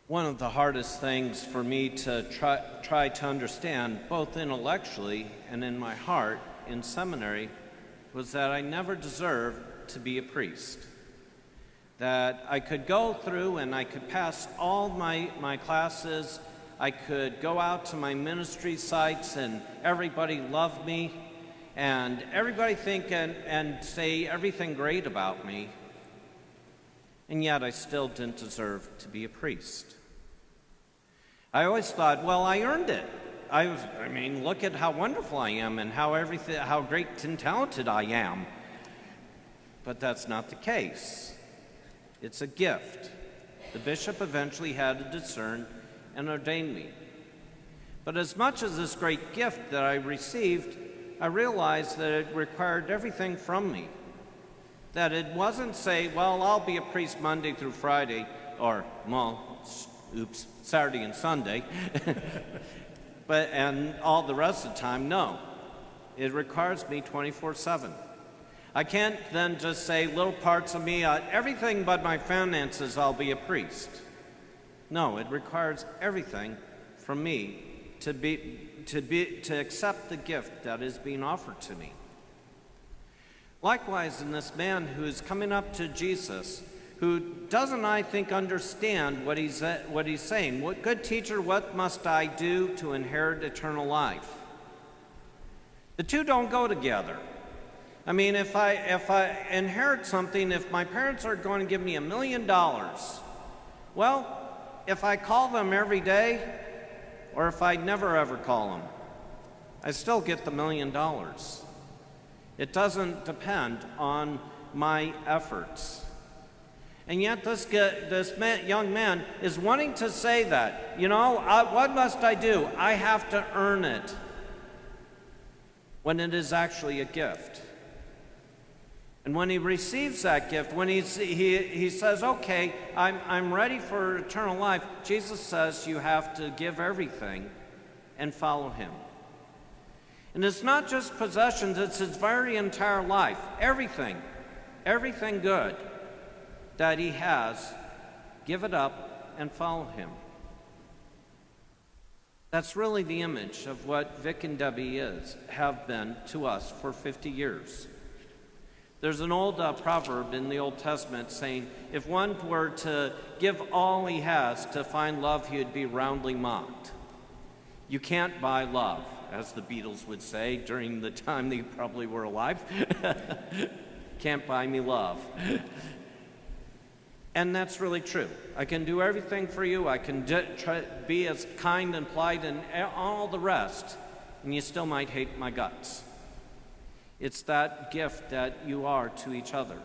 One of the hardest things for me to try to understand, both intellectually and in my heart in seminary, was that I never deserved to be a priest. That I could go through and I could pass all my classes, I could go out to my ministry sites and everybody loved me, and everybody think and say everything great about me, and yet I still didn't deserve to be a priest. I always thought, well, I earned it. Look at how wonderful I am and how great and talented I am. But that's not the case. It's a gift. The bishop eventually had to discern and ordain me. But as much as this great gift that I received, I realized that it required everything from me. That it wasn't say, well, I'll be a priest Monday through Friday, or, Saturday and Sunday, and all the rest of the time. No, it requires me 24/7. I can't then just say little parts of me, everything but my finances, I'll be a priest. No, it requires everything from me to accept the gift that is being offered to me. Likewise, in this man who is coming up to Jesus, who doesn't, I think, understand what he's saying. What good teacher, what must I do to inherit eternal life? The two don't go together. I mean, if I inherit something, if my parents are going to give me $1 million, well, if I call them every day, or if I never ever call them, I still get the $1 million. It doesn't depend on my efforts. And yet this young man is wanting to say that, what must I do? I have to earn it, when it is actually a gift. And when he receives that gift, when he says, okay, I'm ready for eternal life, Jesus says you have to give everything and follow him. And it's not just possessions, it's his very entire life. Everything good that he has, give it up and follow him. That's really the image of what Vic and Debbie have been to us for 50 years. There's an old proverb in the Old Testament saying, if one were to give all he has to find love, he would be roundly mocked. You can't buy love, as the Beatles would say during the time they probably were alive. Can't buy me love. And that's really true. I can do everything for you. I can try be as kind and polite and all the rest, and you still might hate my guts. It's that gift that you are to each other.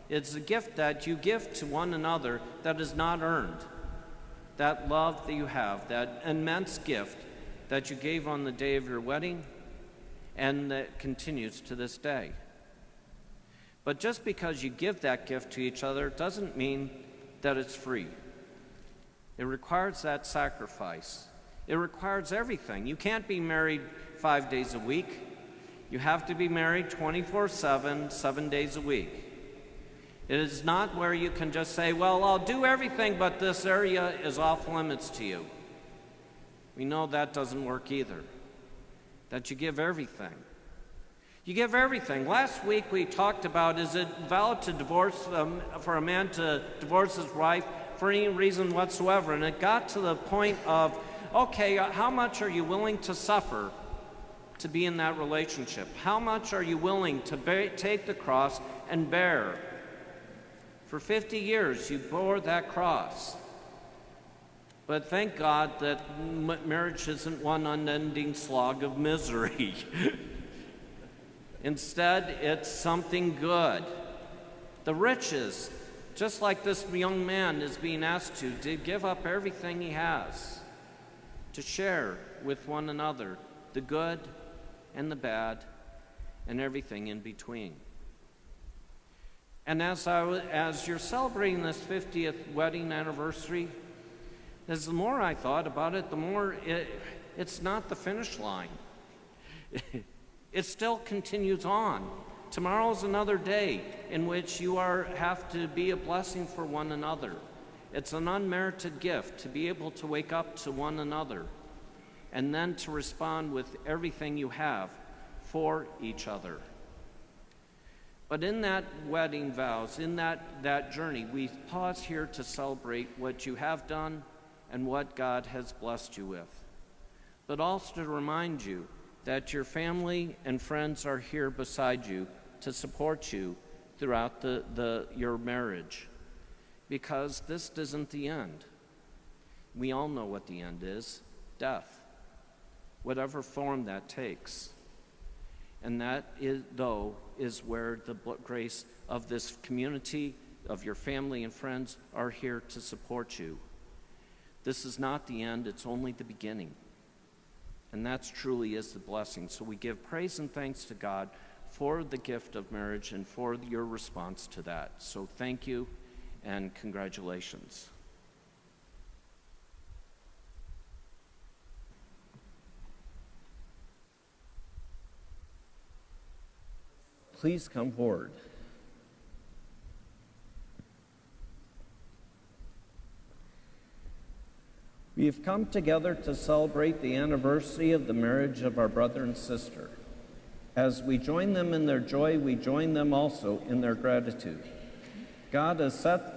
It's a gift that you give to one another that is not earned. That love that you have, that immense gift that you gave on the day of your wedding and that continues to this day. But just because you give that gift to each other doesn't mean that it's free. It requires that sacrifice. It requires everything. You can't be married 5 days a week. You have to be married 24/7, 7 days a week. It is not where you can just say, well, I'll do everything, but this area is off limits to you. We know that doesn't work either. That you give everything. You give everything. Last week we talked about, is it valid to divorce, for a man to divorce his wife for any reason whatsoever? And it got to the point of, okay, how much are you willing to suffer to be in that relationship? How much are you willing to take the cross and bear? For 50 years you bore that cross. But thank God that marriage isn't one unending slog of misery. Instead, it's something good. The riches, just like this young man is being asked to give up everything he has, to share with one another the good and the bad and everything in between. And as you're celebrating this 50th wedding anniversary, as the more I thought about it, the more it's not the finish line. It still continues on. Tomorrow's another day in which you have to be a blessing for one another It's an unmerited gift to be able to wake up to one another and then to respond with everything you have for each other. But in that wedding vows, in that journey, we pause here to celebrate what you have done and what God has blessed you with. But also to remind you that your family and friends are here beside you to support you throughout your marriage. Because this isn't the end. We all know what the end is: death, whatever form that takes. And that is where the grace of this community, of your family and friends, are here to support you. This is not the end, it's only the beginning. And that truly is the blessing. So we give praise and thanks to God for the gift of marriage and for your response to that. So thank you and congratulations. Please come forward. We have come together to celebrate the anniversary of the marriage of our brother and sister. As we join them in their joy, we join them also in their gratitude. God has set